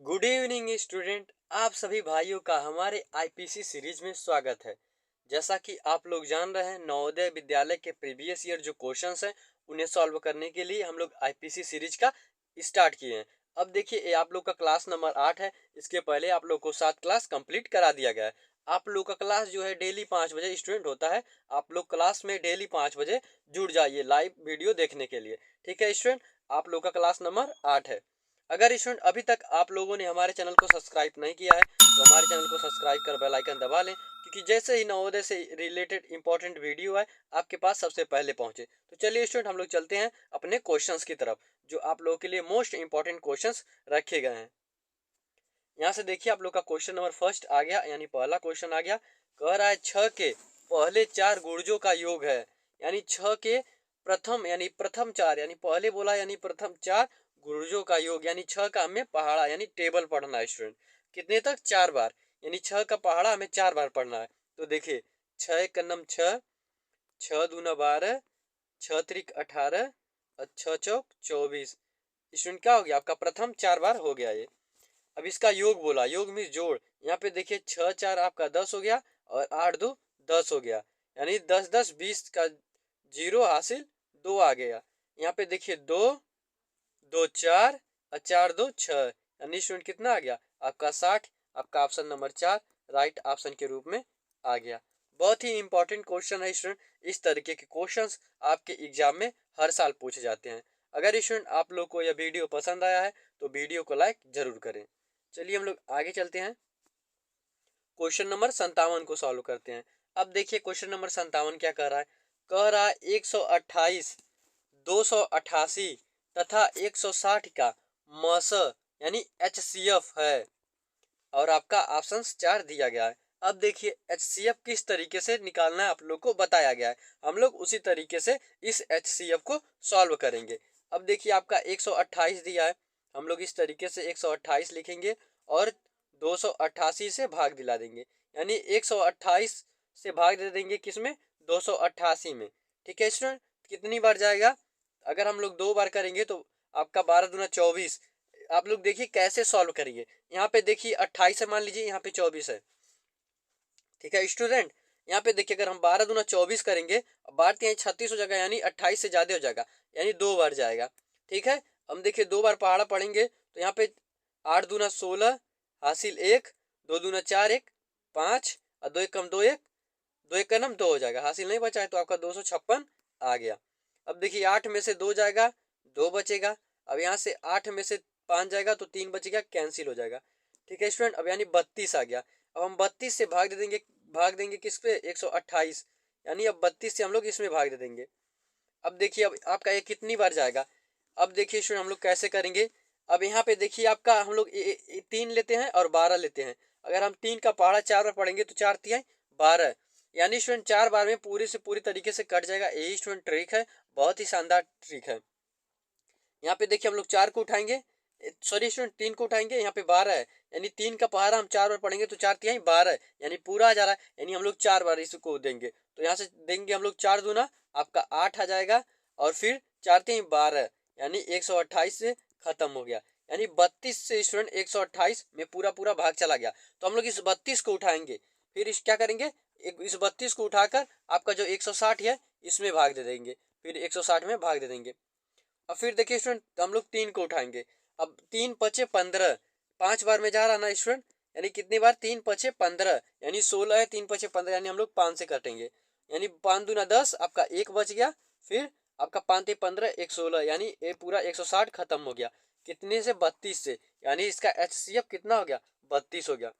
Good evening student. आप सभी भाइयों का हमारे आईपीसी सीरीज में स्वागत है। जैसा कि आप लोग जान रहे हैं, नवोदय विद्यालय के प्रीवियस ईयर जो क्वेश्चंस हैं उन्हें सॉल्व करने के लिए हम लोग आईपीसी सीरीज का स्टार्ट किए हैं। अब देखिए, ये आप लोग का क्लास नंबर 8 है। इसके पहले आप लोग को 7 क्लास कंप्लीट करा दिया गया है। आप लोग का क्लास जो है डेली 5 बजे स्टूडेंट होता है। आप लोग क्लास में डेली 5 बजे जुड़ जाइए लाइव वीडियो देखने के लिए। ठीक है स्टूडेंट, आप लोग का क्लास नंबर 8 है। अगर स्टूडेंट अभी तक आप लोगों ने हमारे चैनल को सब्सक्राइब नहीं किया है तो हमारे चैनल को सब्सक्राइब कर बेल आइकन दबा लें, क्योंकि जैसे ही नवोदय से रिलेटेड इंपॉर्टेंट वीडियो है आपके पास सबसे पहले पहुंचे। तो चलिए स्टूडेंट, हम लोग चलते हैं अपने क्वेश्चंस की तरफ, जो आप लोगों के लिए मोस्ट इंपॉर्टेंट क्वेश्चंस रखे गए हैं। यहाँ से देखिए, आप लोग का क्वेश्चन नंबर फर्स्ट आ गया, यानी पहला क्वेश्चन आ गया। कह रहा है 6 के पहले 4 गुर्जों का योग है। यानी 6 के प्रथम यानी प्रथम 4 यानी पहले बोला यानी प्रथम 4 गुर्जों का योग, यानी 6 का हमें पहाड़ा यानी टेबल पढ़ना है स्टूडेंट। कितने तक? 4 बार, यानी 6 का पहाड़ा हमें 4 बार पढ़ना है। तो देखिए, 6 का नम 6, 6 दूना 12, 6 त्रिक 18 और 6 चौक 24। स्टूडेंट क्या हो गया? आपका प्रथम 4 बार हो गया ये। अब इसका योग बोला, योग में जोड़। यहाँ पे देखिए, 6 4 आपका 10 हो गया और 8 2 10 हो गया, यानी 10 10 20 का जीरो हासिल 2 आ गया। यहाँ पे देखिए 2 2 4 और 4 2 6, यानी स्टूडेंट कितना आ गया? आपका 60। आपका ऑप्शन नंबर 4 राइट ऑप्शन के रूप में आ गया। बहुत ही इंपॉर्टेंट क्वेश्चन है स्टूडेंट। इस तरीके के क्वेश्चंस आपके एग्जाम में हर साल पूछे जाते हैं। अगर स्टूडेंट आप लोग को यह वीडियो पसंद आया है तो वीडियो को लाइक जरूर करें। चलिए हम लोग आगे चलते हैं, क्वेश्चन नंबर 57 को सॉल्व करते हैं। अब देखिए, क्वेश्चन नंबर 57 क्या कह रहा है? कह रहा है 128, 288 तथा 160 का मस यानी एचसीएफ है, और आपका ऑप्शन 4 दिया गया है। अब देखिए, एचसीएफ किस तरीके से निकालना है आप लोग को बताया गया है। हम लोग उसी तरीके से इस एचसीएफ को सॉल्व करेंगे। अब देखिए, आपका 128 दिया है, हम लोग इस तरीके से 128 लिखेंगे और 288 से भाग दिला देंगे, यानी 128 से भाग दे देंगे किसमें? 288 में। ठीक है स्टूडेंट, कितनी बार जाएगा? अगर हम लोग 2 बार करेंगे तो आपका 12 दूना 24। आप लोग देखिए कैसे सॉल्व करेंगे। यहाँ पे देखिए 28 है, मान लीजिए यहाँ पे 24 है। ठीक है स्टूडेंट, यहाँ पे देखिए, अगर हम 12 दूना 24 करेंगे, 12 यहाँ 36 हो जाएगा, यानी 28 से ज्यादा हो जाएगा, यानी 2 बार जाएगा। ठीक है, हम देखिए 2 बार पहाड़ा पढ़ेंगे तो यहाँ पे 8 दूना 16 हासिल 1, 2 दूना 4 1 5 और 2 एक कम 2 1, 2 एक का नम 2 हो जाएगा, हासिल नहीं बचा है तो आपका 256 आ गया। अब देखिए 8 में से 2 जाएगा, 2 बचेगा। अब यहाँ से 8 में से 5 जाएगा तो 3 बचेगा, कैंसिल हो जाएगा। ठीक है स्टूडेंट, अब यानी 32 आ गया। अब हम 32 से भाग देंगे किस पे? 128, यानी अब 32 से हम लोग इसमें भाग दे देंगे। अब देखिए, अब आपका ये कितनी बार जाएगा? अब देखिए स्टूडेंट, हम लोग कैसे करेंगे। अब यहाँ पे देखिए, आपका हम लोग 3 लेते हैं और 12 लेते हैं। अगर हम 3 का पहाड़ा 4 बार पढ़ेंगे तो 4 तिहाई 12, यानी स्टूडेंट 4 बार में पूरी से पूरी तरीके से कट जाएगा। यही स्टूडेंट ट्रिक है, बहुत ही शानदार ट्रिक है। यहाँ पे देखिए, हम लोग 4 को उठाएंगे, सॉरी स्टूडेंट 3 को उठाएंगे, यहाँ पे 12 है, यानी 3 का पहाड़ा हम 4 बार पढ़ेंगे तो 4 तिहाई 12, यानी पूरा आ जा रहा है, यानी हम लोग 4 बार इसको देंगे। तो यहाँ से देंगे हम लोग 4 दूना आपका 8 आ जाएगा, और फिर 4 तिहाई 12, यानी 128 से खत्म हो गया, यानी 32 से स्टूडेंट 128 में पूरा पूरा भाग चला गया। तो हम लोग इस 32 को उठाएंगे, फिर इस क्या करेंगे, इस 32 को उठाकर आपका जो 160 है इसमें भाग दे देंगे, फिर 160 में भाग दे देंगे। अब फिर देखिए स्टूडेंट, हम लोग 3 को उठाएंगे। अब 3 पचे 15, 5 बार में जा रहा ना स्टूडेंट, यानी कितनी बार? 3 पचे 15, यानी 16 है, 3 पचे 15, यानी हम लोग 5 से काटेंगे, यानी 5 दूना 10, आपका 1 बच गया। फिर आपका 5 ते 15 1 16, यानी ये पूरा 160 खत्म हो गया। कितने से? 32 से, यानी इसका एचसीएफ कितना हो गया? 32 हो गया।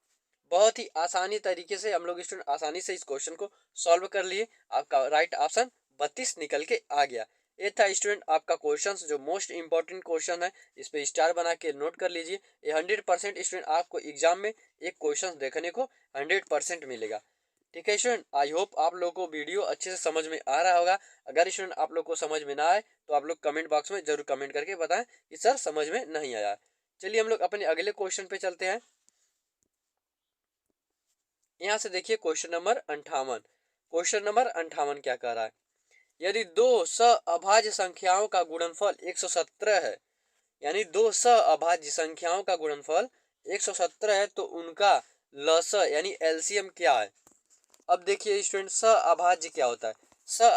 बहुत ही आसानी तरीके से हम लोग स्टूडेंट आसानी से इस क्वेश्चन को सॉल्व कर लिए। आपका राइट ऑप्शन 32 निकल के आ गया। ये था स्टूडेंट आपका क्वेश्चन, जो मोस्ट इंपॉर्टेंट क्वेश्चन है। इस पे स्टार बना के नोट कर लीजिए। ये 100% स्टूडेंट आपको एग्जाम में एक क्वेश्चन देखने को 100% मिलेगा। ठीक है स्टूडेंट, आई होप आप लोगों को वीडियो अच्छे से समझ में आ रहा होगा। अगर स्टूडेंट आप लोग को समझ में ना आए तो आप लोग कमेंट बॉक्स में जरूर कमेंट करके बताएं कि सर समझ में नहीं आया। चलिए हम लोग अपने अगले क्वेश्चन पे चलते हैं। यहाँ से देखिए क्वेश्चन नंबर 58। क्वेश्चन नंबर 58 क्या कह रहा है? यदि दो अभाज्य संख्याओं का गुणनफल 117 है, यानी दो अभाज्य संख्याओं का गुणनफल 117 है तो उनका लस यानी एलसीएम क्या है। अब देखिए स्टूडेंट, अभाज्य क्या होता है।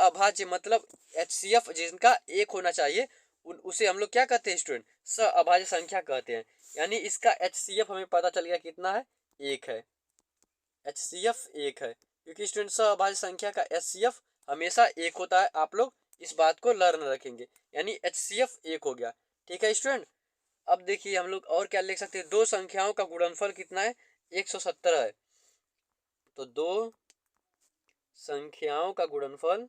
अभाज्य मतलब एचसीएफ जिनका एक होना चाहिए उसे हम लोग क्या कहते हैं स्टूडेंट, अभाज्य संख्या कहते हैं। यानी इसका एचसीएफ हमें पता चल गया कितना है, एक है। एचसीएफ एक है क्योंकि स्टूडेंट अभाज्य संख्या का एचसीएफ हमेशा एक होता है। आप लोग इस बात को लर्न रखेंगे, यानी एचसीएफ एक हो गया। ठीक है स्टूडेंट। अब देखिए हम लोग और क्या लिख सकते हैं, दो संख्याओं का गुणनफल कितना है, 117 है। तो दो संख्याओं का गुणनफल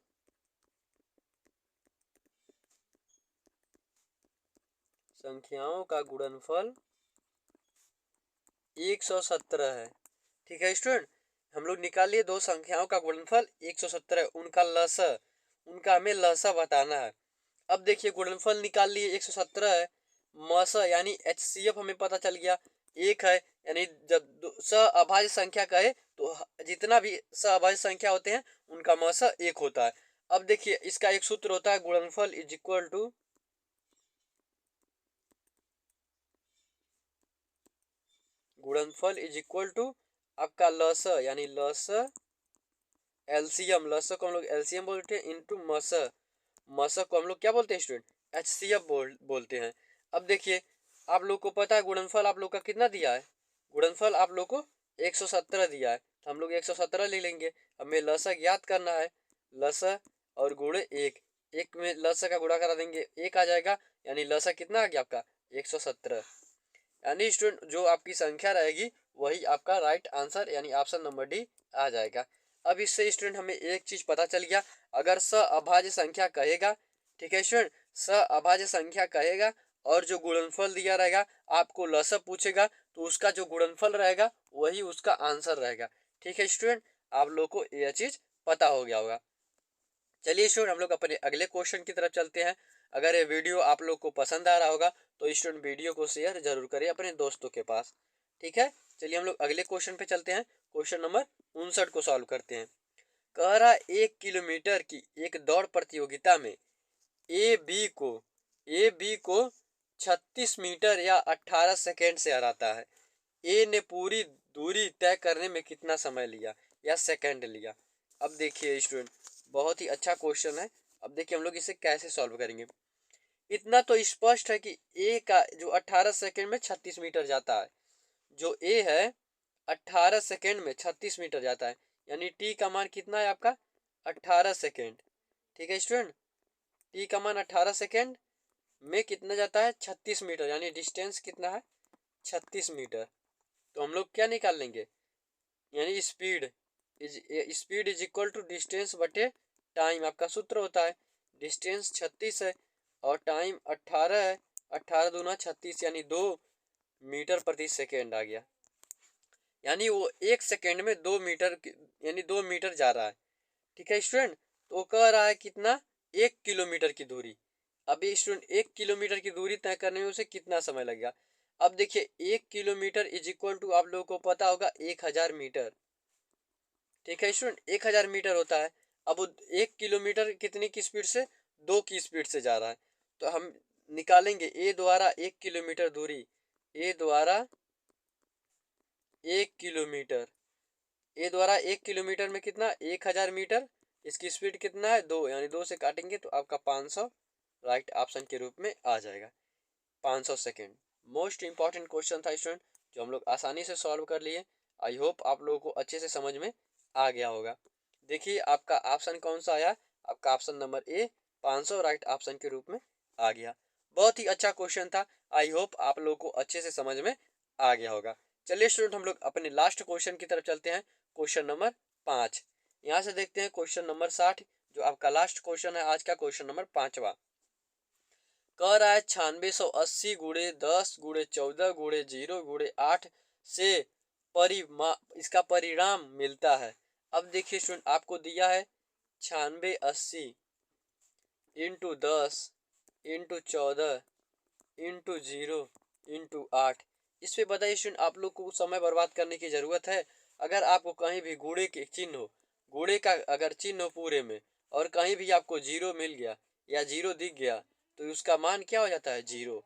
117 है। ठीक है स्टूडेंट, हम लोग निकाल लिए दो संख्याओं का गुणनफल 117 है, उनका लसा, उनका हमें लसा बताना है। अब देखिए गुणनफल निकाल लिए 117 है, मसा यानी एचसीएफ हमें पता चल गया एक है। यानी जब अभाज्य संख्या कहे तो जितना भी अभाज्य संख्या होते हैं उनका मसा एक होता है। अब देखिए इसका एक सूत्र होता है, गुणनफल इज इक्वल टू आपका लस यानी लस एलसीएम, लस को हम लोग एलसीएम बोलते हैं इनटू मस, मस को हम लोग क्या बोलते हैं स्टूडेंट, एचसीएफ बोलते हैं। अब देखिए आप लोग को पता है गुणनफल आप लोग का कितना दिया है, गुणनफल आप लोग को 117 दिया है, तो हम लोग 117 ले लेंगे। हमें लस ज्ञात करना है, लस और गुणे एक, एक में लस का गुणा करा देंगे, एक आ जाएगा, यानी लस कितना आ गया आपका 117। यानी स्टूडेंट जो आपकी संख्या रहेगी वही आपका राइट आंसर यानी ऑप्शन नंबर डी आ जाएगा। अब इससे स्टूडेंट हमें एक चीज पता चल गया, अगर अभाज्य संख्या कहेगा, ठीक है स्टूडेंट, अभाज्य संख्या कहेगा और जो गुणनफल दिया रहेगा आपको लसा पूछेगा तो उसका जो गुणनफल रहेगा वही उसका आंसर रहेगा। ठीक है स्टूडेंट, आप लोग को यह चीज पता हो गया होगा। चलिए स्टूडेंट हम लोग अपने अगले क्वेश्चन की तरफ चलते हैं। अगर ये वीडियो आप लोग को पसंद आ रहा होगा तो स्टूडेंट वीडियो को शेयर जरूर करें अपने दोस्तों के पास। ठीक है, चलिए हम लोग अगले क्वेश्चन पे चलते हैं। क्वेश्चन नंबर 59 को सॉल्व करते हैं। कह रहा 1 किलोमीटर की एक दौड़ प्रतियोगिता में ए बी को 36 मीटर या 18 सेकेंड से हराता है। ए ने पूरी दूरी तय करने में कितना समय लिया या सेकंड लिया। अब देखिए स्टूडेंट बहुत ही अच्छा क्वेश्चन है। अब देखिए हम लोग इसे कैसे सॉल्व करेंगे। इतना तो स्पष्ट है कि ए का जो 18 सेकंड में 36 मीटर जाता है, जो ए है 18 सेकंड में 36 मीटर जाता है, यानी टी का मान कितना है आपका 18 सेकंड। ठीक है स्टूडेंट, टी का मान 18 सेकंड में कितना जाता है 36 मीटर, यानी डिस्टेंस कितना है 36 मीटर। तो हम लोग क्या निकाल लेंगे, यानी speed is equal to distance बटे टाइम। आपका सूत्र होता है डिस्टेंस 36 है और टाइम 18 है, 18 दूना 36 यानी 2 मीटर प्रति सेकेंड आ गया। यानी वो 1 सेकेंड में 2 मीटर यानी 2 मीटर जा रहा है। ठीक है स्टूडेंट, तो कह रहा है कितना 1 किलोमीटर की दूरी। अभी स्टूडेंट 1 किलोमीटर की दूरी तय करने में उसे कितना समय लगेगा। अब देखिए 1 किलोमीटर इज इक्वल टू आप लोगों को पता होगा 1000 मीटर। ठीक है स्टूडेंट, 1000 मीटर होता है। अब 1 किलोमीटर कितनी की स्पीड से, 2 की स्पीड से जा रहा है। तो हम निकालेंगे ए द्वारा 1 किलोमीटर दूरी, ए द्वारा 1 किलोमीटर, ए द्वारा 1 किलोमीटर में कितना 1000 मीटर, इसकी स्पीड कितना है 2, यानी 2 से काटेंगे तो आपका 500 राइट ऑप्शन के रूप में आ जाएगा, 500 सेकेंड। मोस्ट इंपॉर्टेंट क्वेश्चन था स्टूडेंट जो हम लोग आसानी से सॉल्व कर लिए। आई होप आप लोगों को अच्छे से समझ में आ गया होगा। देखिए आपका ऑप्शन कौन सा आया, आपका option number A 500 right option के रूप में आ गया। बहुत ही अच्छा क्वेश्चन था, आई होप आप लोगों को अच्छे से समझ में आ गया होगा। चलिए स्टूडेंट हम लोग अपने लास्ट क्वेश्चन की तरफ चलते हैं, क्वेश्चन नंबर 5। यहाँ से देखते हैं क्वेश्चन नंबर 60 जो आपका लास्ट क्वेश्चन है आज का, क्वेश्चन नंबर 5वां। कह रहा है 9680 गुणे 10 गुणे 14 गुणे 0 गुणे 8 से इसका परिणाम मिलता है। अब देखिए स्टूडेंट आपको दिया है 9680 इंटू 10 इंटू 14 इंटू 0 इंटू 8। इस पे बताइए स्टूडेंट आप लोग को समय बर्बाद करने की ज़रूरत है। अगर आपको कहीं भी गुणे के चिन्ह हो, गुणे का अगर चिन्ह हो पूरे में और कहीं भी आपको 0 मिल गया या 0 दिख गया तो उसका मान क्या हो जाता है 0।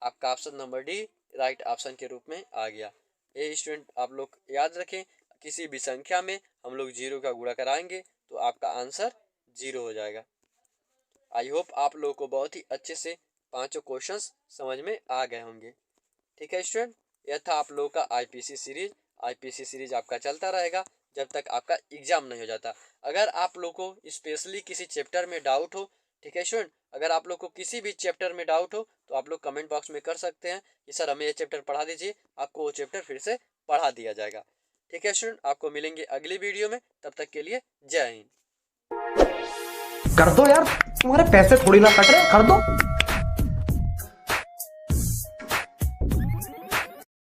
आपका option number D right option के रूप में आ गया। ये स्टूडेंट आप लोग याद रखें, किसी भी संख्या में हम लोग 0 का गुणा कराएंगे तो आपका आंसर 0 हो जाएगा। आई होप आप लोगों को बहुत ही अच्छे से पांचों क्वेश्चंस समझ में आ गए होंगे। ठीक है स्टूडेंट, यह था आप लोगों का आईपीसी सीरीज। आईपीसी सीरीज आपका चलता रहेगा जब तक आपका एग्जाम नहीं हो जाता। अगर आप लोग को स्पेशली किसी चैप्टर में डाउट हो, ठीक है स्टूडेंट, अगर आप लोग को किसी भी चैप्टर में डाउट हो तो आप लोग कमेंट बॉक्स में कर सकते हैं कि सर हमें ये चैप्टर पढ़ा दीजिए, आपको वो चैप्टर फिर से पढ़ा दिया जाएगा। ठीक है स्टूडेंट, आपको मिलेंगे अगली वीडियो में, तब तक के लिए जय हिंद। कर दो यार, तुम्हारे पैसे थोड़ी ना कट रहे, कर दो।